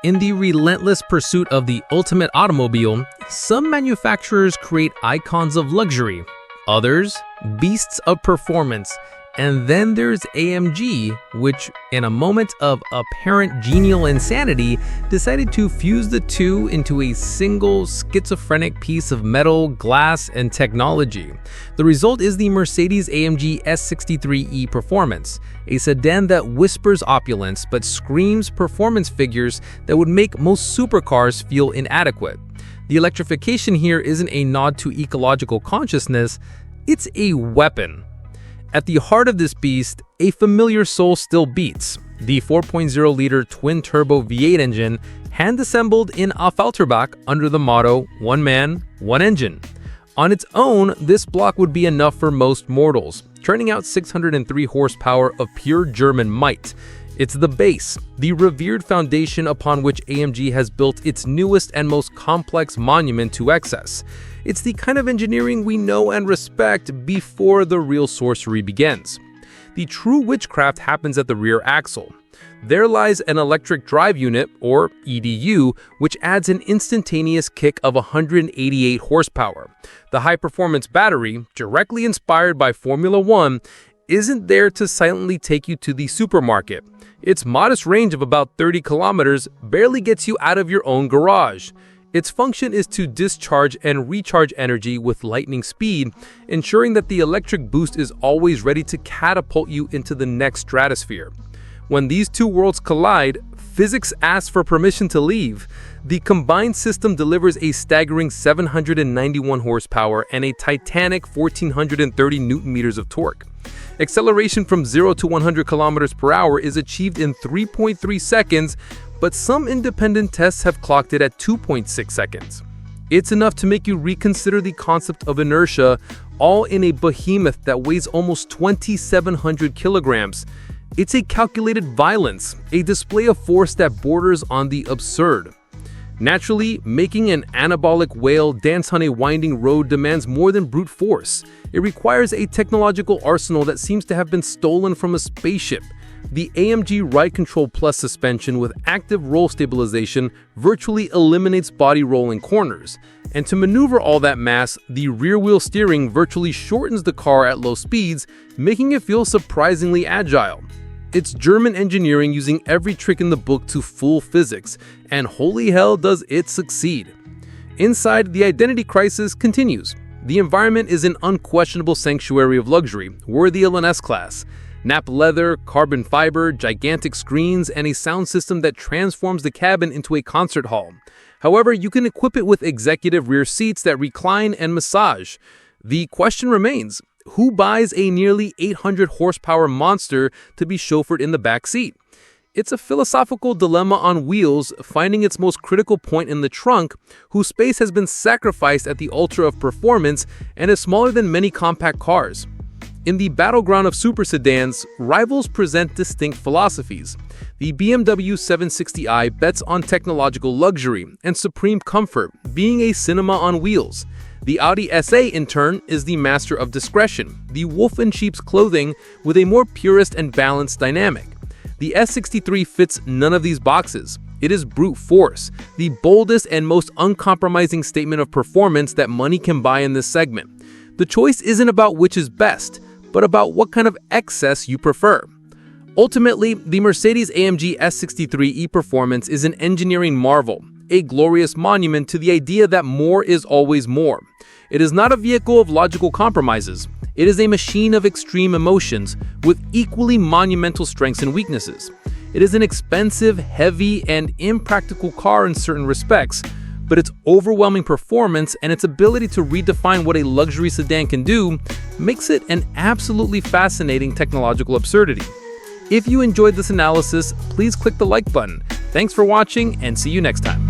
In the relentless pursuit of the ultimate automobile, some manufacturers create icons of luxury, others, beasts of performance, and then there's AMG, which, in a moment of apparent genial insanity, decided to fuse the two into a single schizophrenic piece of metal, glass, and technology. The result is the Mercedes-AMG S63 E Performance, a sedan that whispers opulence but screams performance figures that would make most supercars feel inadequate. The electrification here isn't a nod to ecological consciousness, it's a weapon. At the heart of this beast, a familiar soul still beats. The 4.0-liter twin-turbo V8 engine, hand-assembled in Affalterbach under the motto, "One man, one engine." On its own, this block would be enough for most mortals, turning out 603 horsepower of pure German might. It's the base, the revered foundation upon which AMG has built its newest and most complex monument to excess. It's the kind of engineering we know and respect before the real sorcery begins. The true witchcraft happens at the rear axle. There lies an electric drive unit, or EDU, which adds an instantaneous kick of 188 horsepower. The high-performance battery, directly inspired by Formula One, isn't there to silently take you to the supermarket. Its modest range of about 30 kilometers barely gets you out of your own garage. Its function is to discharge and recharge energy with lightning speed, ensuring that the electric boost is always ready to catapult you into the next stratosphere. When these two worlds collide, physics asks for permission to leave. The combined system delivers a staggering 791 horsepower and a titanic 1,430 newton-meters of torque. Acceleration from 0 to 100 kilometers per hour is achieved in 3.3 seconds, but some independent tests have clocked it at 2.6 seconds. It's enough to make you reconsider the concept of inertia, all in a behemoth that weighs almost 2,700 kilograms. It's a calculated violence, a display of force that borders on the absurd. Naturally, making an anabolic whale dance on a winding road demands more than brute force. It requires a technological arsenal that seems to have been stolen from a spaceship. The AMG Ride Control Plus suspension with active roll stabilization virtually eliminates body roll in corners. And to maneuver all that mass, the rear-wheel steering virtually shortens the car at low speeds, making it feel surprisingly agile. It's German engineering using every trick in the book to fool physics, and holy hell does it succeed. Inside, the identity crisis continues. The environment is an unquestionable sanctuary of luxury, worthy of an S-Class. Nap leather, carbon fiber, gigantic screens, and a sound system that transforms the cabin into a concert hall. However, you can equip it with executive rear seats that recline and massage. The question remains, who buys a nearly 800 horsepower monster to be chauffeured in the back seat? It's a philosophical dilemma on wheels, finding its most critical point in the trunk, whose space has been sacrificed at the altar of performance and is smaller than many compact cars. In the battleground of super sedans, rivals present distinct philosophies. The BMW 760i bets on technological luxury and supreme comfort, being a cinema on wheels. The Audi SA, in turn, is the master of discretion, the wolf in sheep's clothing with a more purist and balanced dynamic. The S63 fits none of these boxes. It is brute force, the boldest and most uncompromising statement of performance that money can buy in this segment. The choice isn't about which is best, but about what kind of excess you prefer. Ultimately, the Mercedes-AMG S63 E Performance is an engineering marvel, a glorious monument to the idea that more is always more. It is not a vehicle of logical compromises. It is a machine of extreme emotions with equally monumental strengths and weaknesses. It is an expensive, heavy, and impractical car in certain respects, but its overwhelming performance and its ability to redefine what a luxury sedan can do makes it an absolutely fascinating technological absurdity. If you enjoyed this analysis, please click the like button. Thanks for watching, and see you next time.